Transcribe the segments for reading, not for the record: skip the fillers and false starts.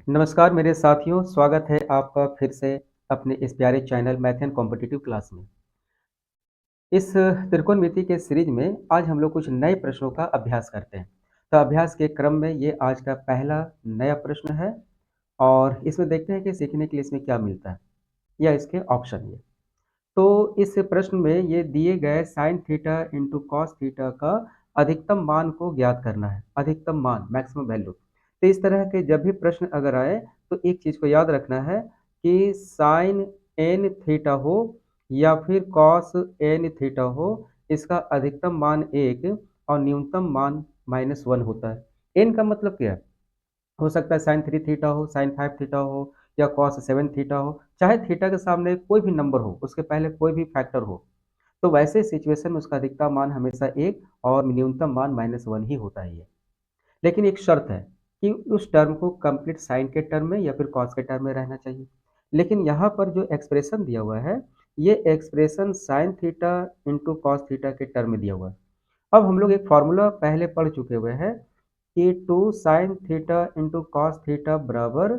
नमस्कार मेरे साथियों, स्वागत है आपका फिर से अपने इस प्यारे channel math and competitive class में। इस त्रिकोणमिति के सीरीज में आज हम लोग कुछ नए प्रश्नों का अभ्यास करते हैं। तो अभ्यास के क्रम में ये आज का पहला नया प्रश्न है और इसमें देखते हैं कि सीखने के लिए इसमें क्या मिलता है या इसके ऑप्शन ये। तो इस प्रश्न में ये दिए गए sine theta into cos theta का अधिकतम मान को ज्ञात करना है, अधिकतम मान मैक्सिमम वैल्यू। तो इस तरह के जब भी प्रश्न अगर आए तो एक चीज़ को याद रखना है कि साइन एन थीटा हो या फिर कॉस एन थीटा हो, इसका अधिकतम मान एक और न्यूनतम मान -1 होता है। एन का मतलब क्या है? हो सकता है साइन 3 थीटा हो, साइन 5 थीटा हो या कॉस 7 थीटा हो, चाहे थीटा के सामने कोई भी नंबर हो, उसके पहले कोई भी फैक्टर हो। तो वैसे सिचुएशन में उसका अधिकतम मान हमेशा एक और न्यूनतम मान -1 ही होता है ये। लेकिन एक शर्त है कि उस टर्म को कंप्लीट साइन के टर्म में या फिर कॉस के टर्म में रहना चाहिए। लेकिन यहाँ पर जो एक्सप्रेशन दिया हुआ है, ये expression sine theta into cos theta के टर्म में दिया हुआ है। अब हम लोग एक फॉर्मूला पहले पढ़ चुके हुए हैं कि 2 sine theta into cos theta बराबर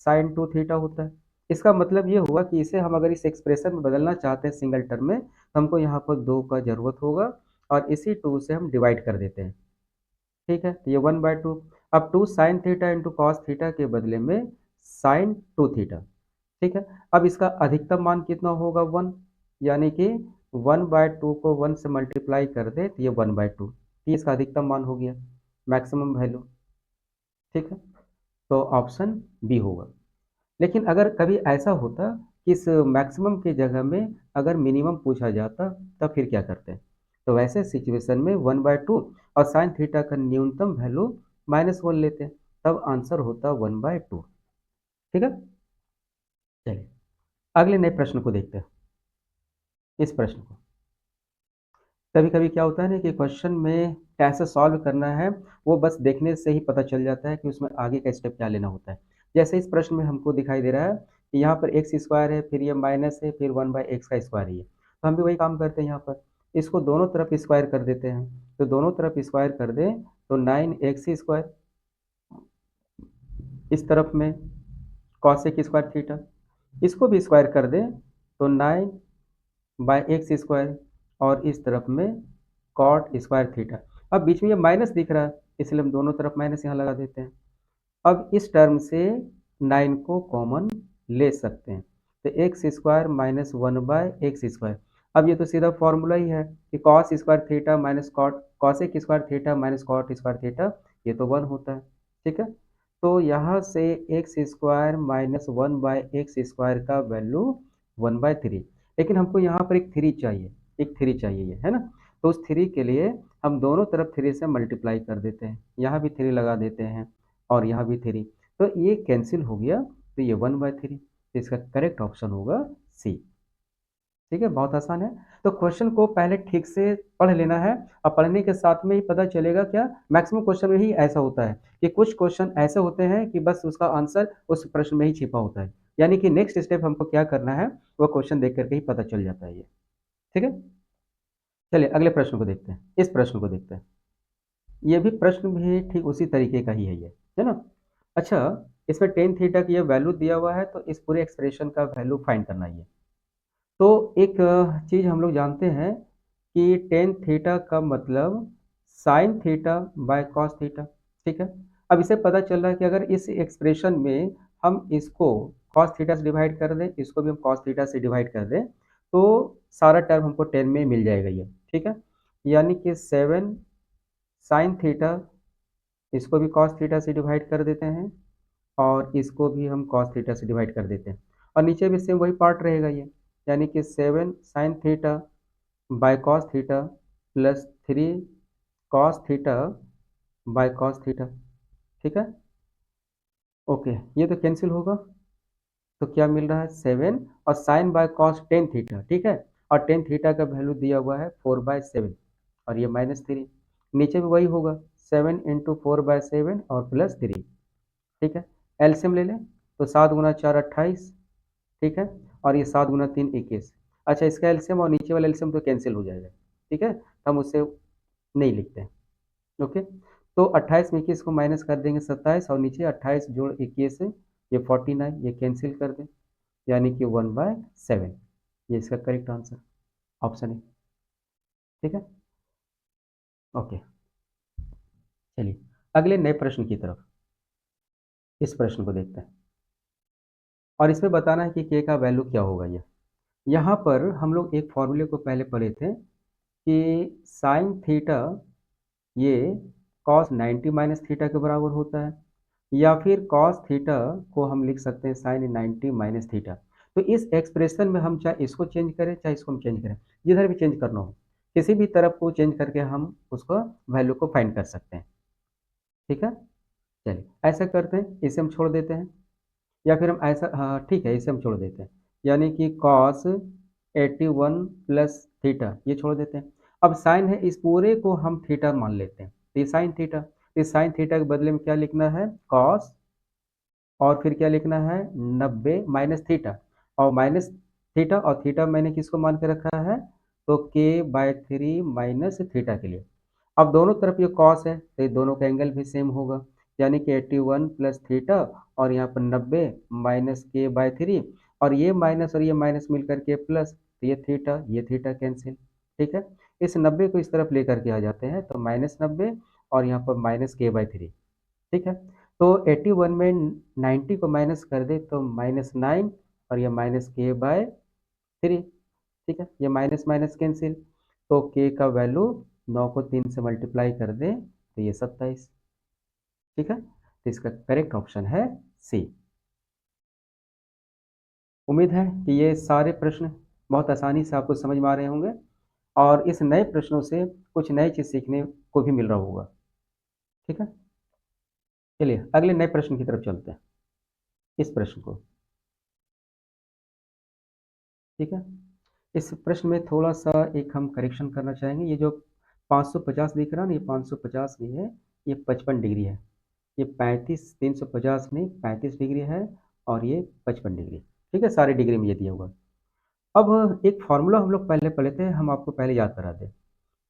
साइन 2 थीटा होता है। इसका मतलब ये हुआ कि इसे हम अगर इस एक्सप्रेशन में बदलना चाहते हैं सिंगल टर्म में, तो हमको यहाँ पर 2 का ज़रूरत होगा और इसी 2 से हम डिवाइड कर देते हैं। ठीक है, तो ये 1/2। अब 2 sine theta into cos theta के बदले में साइन 2 थीटा। ठीक है, अब इसका अधिकतम मान कितना होगा? 1, यानी कि 1/2 को 1 से मल्टीप्लाई कर दे तो ये 1/2, ये इसका अधिकतम मान हो गया, मैक्सिमम वैल्यू। ठीक है, तो ऑप्शन बी होगा। लेकिन अगर कभी ऐसा होता कि इस मैक्सिमम की जगह में अगर मिनिमम पूछा जाता, तब फिर क्या करते हैं? तो वैसे सिचुएशन में 1/2 और साइन थीटा का न्यूनतम वैल्यू -1 लेते हैं, तब आंसर होता 1/2। ठीक है, चलिए अगले नए प्रश्न को देखते हैं। इस प्रश्न को कभी कभी क्या होता है ना कि क्वेश्चन में कैसे सॉल्व करना है, वो बस देखने से ही पता चल जाता है कि उसमें आगे का स्टेप क्या लेना होता है। जैसे इस प्रश्न में हमको दिखाई दे रहा है कि यहाँ पर एक्स स्क्वायर है, फिर ये माइनस है, फिर 1/x का स्क्वायर है ये। तो हम भी वही काम करते हैं, यहाँ पर इसको दोनों तरफ स्क्वायर कर देते हैं। तो दोनों तरफ स्क्वायर कर दें तो 9x² इस तरफ में कॉसेक स्क्वायर थीटा, इसको भी स्क्वायर कर दें तो 9/x² और इस तरफ में कॉट स्क्वायर थीटा। अब बीच में ये माइनस दिख रहा है, इसलिए हम दोनों तरफ माइनस यहाँ लगा देते हैं। अब इस टर्म से 9 को कॉमन ले सकते हैं, तो x² -1/x²। अब ये तो सीधा फॉर्मूला ही है कि cos square theta minus cot cosec square theta minus cot square theta, ये तो 1 होता है। ठीक है, तो यहाँ से x² -1/x² का वैल्यू 1/3। लेकिन हमको यहाँ पर एक 3 चाहिए, एक 3 चाहिए ये, है ना? तो उस 3 के लिए हम दोनों तरफ 3 से मल्टीप्लाई कर देते हैं, यहाँ भी 3 लगा देते हैं और यहाँ भी 3, तो ये कैंसिल हो गया, तो ये 1/3। तो इसका करेक्ट ऑप्शन होगा सी। ठीक है, बहुत आसान है। तो क्वेश्चन को पहले ठीक से पढ़ लेना है और पढ़ने के साथ में ही पता चलेगा क्या, मैक्सिमम क्वेश्चन में ही ऐसा होता है कि कुछ क्वेश्चन ऐसे होते हैं कि बस उसका आंसर उस प्रश्न में ही छिपा होता है, यानी कि नेक्स्ट स्टेप हमको क्या करना है वो क्वेश्चन देख करके ही पता चल जाता है ये। ठीक है, चलिए अगले प्रश्न को देखते हैं। इस प्रश्न को देखते हैं, ये भी प्रश्न भी ठीक उसी तरीके का ही है ये, है ना? अच्छा, इसमें टेन थीटा की ये वैल्यू दिया हुआ है, तो इस पूरे एक्सप्रेशन का वैल्यू फाइंड करना है ये। तो एक चीज़ हम लोग जानते हैं कि टेन थीटा का मतलब sine theta by cos theta. ठीक है, अब इसे पता चल रहा है कि अगर इस एक्सप्रेशन में हम इसको कॉस थीटा से डिवाइड कर दें, इसको भी हम कॉस थीटा से डिवाइड कर दें, तो सारा टर्म हमको 10 में मिल जाएगा ये। ठीक है, यानी कि 7 साइन थीटा, इसको भी कॉस थीटा से डिवाइड कर देते हैं और इसको भी हम कॉस थीटा से डिवाइड कर देते हैं और नीचे भी सेम वही पार्ट रहेगा ये, यानी कि 7 sine theta by cos theta plus 3 cos theta by cos theta. ठीक है, ओके, ये तो कैंसिल होगा, तो क्या मिल रहा है 7 और sine by cos tan theta. ठीक है, और टेन थीटा का वैल्यू दिया हुआ है 4/7 और ये -3, नीचे भी वही होगा 7 इंटू 4/7 और प्लस 3। ठीक है, एलसीएम ले लें तो 7 × 4 = 28। ठीक है, और ये 7 × 3 = 21। अच्छा, इसका एलसीएम और नीचे वाला एलसीएम तो कैंसिल हो जाएगा। ठीक है, तो हम उससे नहीं लिखते हैं। ओके, तो 28 में 21 को माइनस कर देंगे 27 और नीचे 28 जोड़ 21 ये 49 ये कैंसिल कर दें, यानी कि 1/7, ये इसका करेक्ट आंसर ऑप्शन है। ठीक है, ओके। चलिए अगले नए प्रश्न की तरफ, इस प्रश्न को देखते हैं और इसमें बताना है कि के का वैल्यू क्या होगा। ये यहाँ पर हम लोग एक फॉर्मूले को पहले पढ़े थे कि साइन थीटा ये कॉस 90 माइनस थीटा के बराबर होता है, या फिर कॉस थीटा को हम लिख सकते हैं साइन 90 माइनस थीटा। तो इस एक्सप्रेशन में हम चाहे इसको चेंज करें चाहे इसको हम चेंज करें, जिधर भी चेंज करना हो किसी भी तरफ को चेंज करके हम उसको वैल्यू को फाइंड कर सकते हैं। ठीक है, चलिए ऐसा करते हैं, इसे हम छोड़ देते हैं, या फिर हम ऐसा, हाँ ठीक है, इसे हम छोड़ देते हैं, यानी कि कॉस 81 प्लस थीटा ये छोड़ देते हैं। अब साइन है, इस पूरे को हम थीटा मान लेते हैं, तो ये साइन थीटा, इस साइन थीटा के बदले में क्या लिखना है, कॉस, और फिर क्या लिखना है 90 माइनस थीटा, और माइनस थीटा, और थीटा मैंने किसको मान के रखा है, तो k/3 माइनस थीटा के लिए। अब दोनों तरफ ये कॉस है तो ये दोनों का एंगल भी सेम होगा, यानी कि 81 प्लस थीटा, और यहाँ पर 90 माइनस k/3, और ये माइनस मिल करके प्लस, तो ये थीटा कैंसिल। ठीक है, इस 90 को इस तरफ लेकर के आ जाते हैं तो -90, और यहाँ पर माइनस k/3। ठीक है, तो 81 में 90 को माइनस कर दे तो -9, और ये -k/3। ठीक है, ये माइनस माइनस कैंसिल, तो k का वैल्यू 9 को 3 से मल्टीप्लाई कर दें तो ये 27। ठीक है, तो इसका करेक्ट ऑप्शन है सी। उम्मीद है कि ये सारे प्रश्न बहुत आसानी से आपको समझ में आ रहे होंगे, और इस नए प्रश्नों से कुछ नई चीज़ सीखने को भी मिल रहा होगा। ठीक है, चलिए अगले नए प्रश्न की तरफ चलते हैं, इस प्रश्न को। ठीक है, इस प्रश्न में थोड़ा सा एक हम करेक्शन करना चाहेंगे। ये जो 550 दिख रहा है ना, ये 550 नहीं है, ये 55 डिग्री है। ये 35 350 नहीं 35 डिग्री है, और ये 55 डिग्री। ठीक है, सारे डिग्री में ये दिया हुआ। अब एक फार्मूला हम लोग पहले पढ़े थे, हम आपको पहले याद करा दें।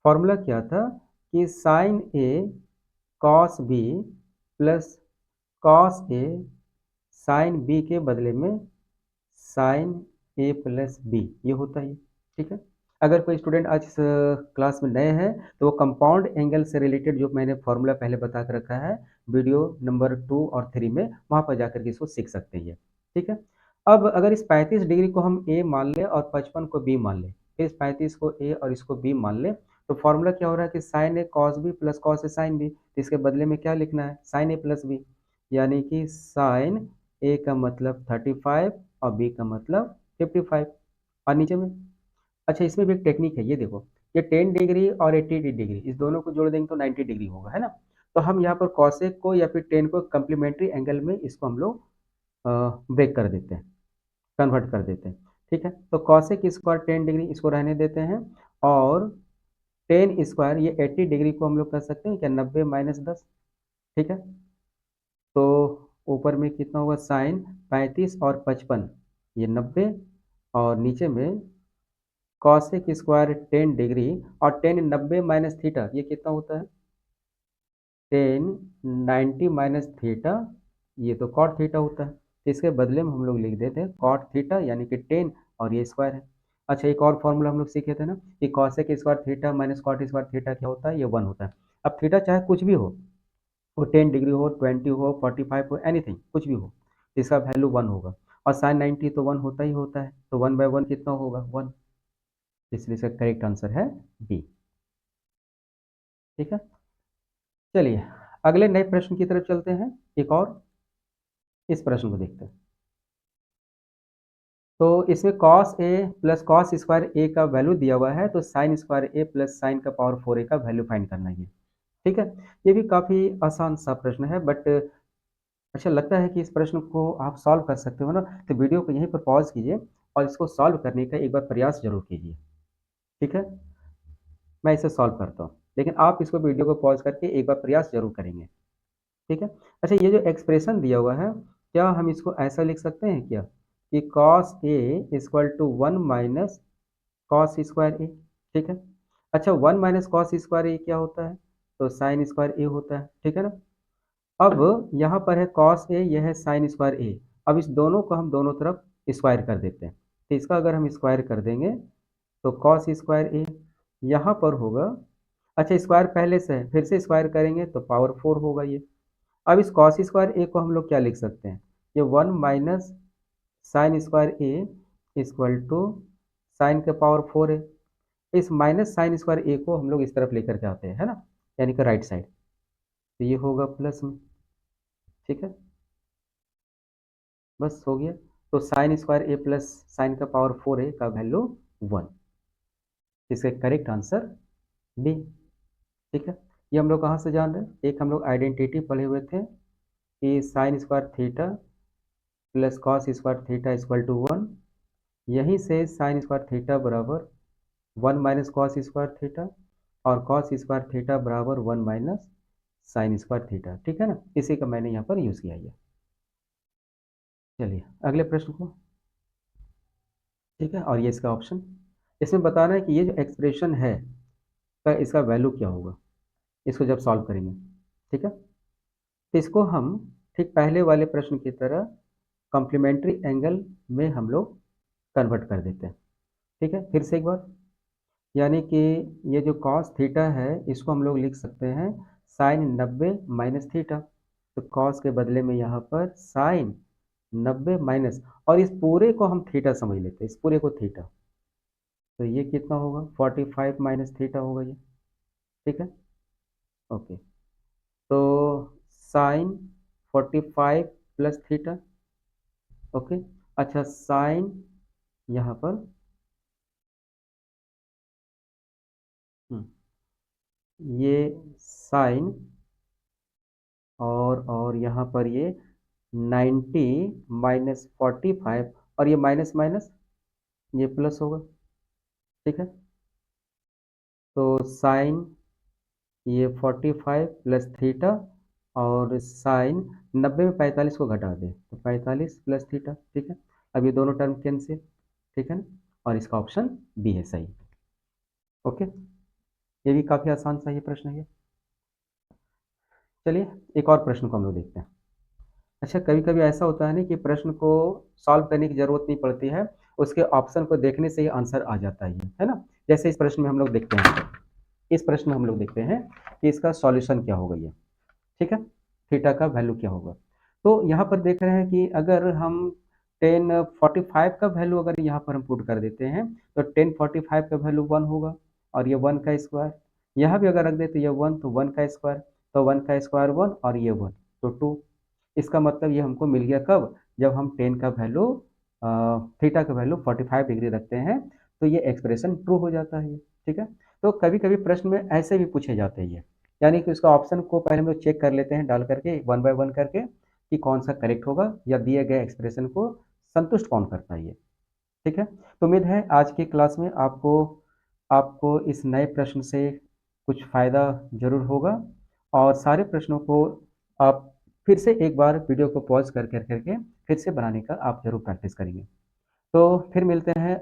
फार्मूला क्या था कि sign A cos B plus cos A sine B के बदले में साइन ए प्लस बी, ये होता है। ठीक है, अगर कोई स्टूडेंट आज इस क्लास में नए हैं तो वो कंपाउंड एंगल से रिलेटेड जो मैंने फॉर्मूला पहले बता कर रखा है वीडियो नंबर 2 और 3 में, वहाँ पर जाकर के इसको सीख सकते हैं। ठीक है, अब अगर इस 35 डिग्री को हम ए मान लें और 55 को बी मान लें, फिर इस 35 को ए और इसको बी मान लें, तो फॉर्मूला क्या हो रहा है कि sign A cos B plus cos A sine B, तो इसके बदले में क्या लिखना है साइन ए प्लस बी, यानी कि साइन ए का मतलब 35 और बी का मतलब 55, और नीचे में। अच्छा, इसमें भी एक टेक्निक है, ये देखो, ये 10 डिग्री और 80 डिग्री इस दोनों को जोड़ देंगे तो 90 डिग्री होगा, है ना। तो हम यहाँ पर कॉसेक को या फिर 10 को कम्प्लीमेंट्री एंगल में इसको हम लोग ब्रेक कर देते हैं, कन्वर्ट कर देते हैं। ठीक है, तो कॉसेक स्क्वायर 10 डिग्री इसको रहने देते हैं, और 10 स्क्वायर ये 80 डिग्री को हम लोग कर सकते हैं क्या 90 माइनस 10। ठीक है, तो ऊपर में कितना होगा साइन 35 और 55 ये 90, और नीचे में कॉसेक स्क्वायर 10 डिग्री, और 10 90 माइनस थीटा ये कितना होता है 10 90 माइनस थीटा, ये तो कॉट थीटा होता है। तो इसके बदले में हम लोग लिख देते हैं कॉट थीटा, यानी कि 10, और ये स्क्वायर है। अच्छा, एक और फॉर्मूला हम लोग सीखे थे ना कि cosec square theta minus cot square theta क्या होता है, ये 1 होता है। अब थीटा चाहे कुछ भी हो, वो 10 डिग्री हो 20 हो 45 हो एनीथिंग कुछ भी हो, इसका वैल्यू 1 होगा, और साइन 90 तो 1 होता ही होता है, तो 1/1 कितना होगा 1, इसलिए इसका करेक्ट आंसर है बी। ठीक है, चलिए अगले नए प्रश्न की तरफ चलते हैं, एक और इस प्रश्न को देखते हैं। तो इसमें cos A plus cos square ए का वैल्यू दिया हुआ है, तो साइन स्क्वायर ए प्लस साइन का पावर 4 ए का वैल्यू फाइंड करना है। ठीक है, ये भी काफ़ी आसान सा प्रश्न है, बट अच्छा लगता है कि इस प्रश्न को आप सॉल्व कर सकते हो ना, तो वीडियो को यहीं पर पॉज कीजिए और इसको सॉल्व करने का एक बार प्रयास जरूर कीजिए। ठीक है, मैं इसे सॉल्व करता हूँ, लेकिन आप इसको वीडियो को पॉज करके एक बार प्रयास जरूर करेंगे। ठीक है, अच्छा ये जो एक्सप्रेशन दिया हुआ है, क्या हम इसको ऐसा लिख सकते हैं क्या कि cos A equal to 1 minus cos square A. ठीक है, अच्छा 1 माइनस कॉस स्क्वायर ए क्या होता है, तो साइन स्क्वायर ए होता है। ठीक है ना, अब यहाँ पर है कॉस ए, यह है साइन स्क्वायर ए, अब इस दोनों को हम दोनों तरफ स्क्वायर कर देते हैं, तो इसका अगर हम स्क्वायर कर देंगे तो कॉस स्क्वायर ए यहाँ पर होगा। अच्छा, स्क्वायर पहले से है, फिर से स्क्वायर करेंगे तो पावर 4 होगा ये। अब इस कॉस स्क्वायर ए को हम लोग क्या लिख सकते हैं, ये 1 minus sine square A equal to sine के पावर 4 है। इस माइनस साइन स्क्वायर ए को हम लोग इस तरफ लेकर के आते हैं, है ना, यानी कि राइट साइड, तो ये होगा प्लस में। ठीक है, बस हो गया। तो साइन स्क्वायर ए प्लस साइन का पावर 4 ए का वैल्यू 1, इसका करेक्ट आंसर डी। ठीक है, ये हम लोग कहाँ से जान रहे हैं, एक हम लोग आइडेंटिटी पढ़े हुए थे कि sine square theta plus cos square theta equal to 1। यहीं से साइन स्क्वायर थीटा बराबर 1 माइनस कॉस स्क्वायर थीटा और कॉस स्क्वायर थीटा बराबर 1 माइनस साइन स्क्वायर थीटा। ठीक है ना, इसी का मैंने यहाँ पर यूज़ किया है। चलिए अगले प्रश्न को। ठीक है, और ये इसका ऑप्शन, इसमें बताना है कि ये जो एक्सप्रेशन है का इसका वैल्यू क्या होगा इसको जब सॉल्व करेंगे। ठीक है, तो इसको हम ठीक पहले वाले प्रश्न की तरह कॉम्प्लीमेंट्री एंगल में हम लोग कन्वर्ट कर देते हैं। ठीक है, फिर से एक बार, यानी कि ये जो कॉस थीटा है इसको हम लोग लिख सकते हैं साइन 90 माइनस थीटा, तो कॉस के बदले में यहाँ पर साइन 90 माइनस, और इस पूरे को हम थीटा समझ लेते हैं, इस पूरे को थीटा, तो ये कितना होगा 45 माइनस थीटा होगा ये। ठीक है, ओके, तो साइन 45 प्लस थीटा। ओके, अच्छा साइन यहाँ पर ये साइन और यहाँ पर ये 90 माइनस 45, और ये माइनस माइनस ये प्लस होगा। ठीक है, तो साइन ये 45 प्लस थीटा, और साइन 90 में 45 को घटा दे तो 45 प्लस थीटा। ठीक है, अब ये दोनों टर्म कैंसिल। ठीक है ना, और इसका ऑप्शन बी है सही। ओके, ये भी काफ़ी आसान सा ये प्रश्न है ये। चलिए एक और प्रश्न को हम लोग देखते हैं। अच्छा, कभी कभी ऐसा होता है ना कि प्रश्न को सॉल्व करने की जरूरत नहीं पड़ती है, उसके ऑप्शन को देखने से ही आंसर आ जाता है ना। जैसे इस प्रश्न में हम लोग देखते हैं, इस प्रश्न में हम लोग देखते हैं कि इसका सॉल्यूशन क्या होगा ये। ठीक है, थीटा का वैल्यू क्या होगा, तो यहाँ पर देख रहे हैं कि अगर हम 1045 का वैल्यू अगर यहाँ पर हम पुट कर देते हैं तो 1045 का वैल्यू 1 होगा, और ये 1 का स्क्वायर यहाँ भी अगर रख देते ये 1, तो 1 का स्क्वायर, तो 1 का स्क्वायर 1 और ये 1 तो 2। इसका मतलब ये हमको मिल गया कब, जब हम 10 का वैल्यू थीटा का वैल्यू 45 डिग्री रखते हैं, तो ये एक्सप्रेशन ट्रू हो जाता है। ठीक है, तो कभी कभी प्रश्न में ऐसे भी पूछे जाते हैं, यानी कि उसका ऑप्शन को पहले हम लोग चेक कर लेते हैं डाल करके 1 बाय 1 करके कि कौन सा करेक्ट होगा या दिए गए एक्सप्रेशन को संतुष्ट कौन करता है ये। ठीक है, तो उम्मीद है आज की क्लास में आपको आपको इस नए प्रश्न से कुछ फ़ायदा जरूर होगा, और सारे प्रश्नों को आप फिर से एक बार वीडियो को पॉज कर करके फिर से बनाने का आप जरूर प्रैक्टिस करेंगे। तो फिर मिलते हैं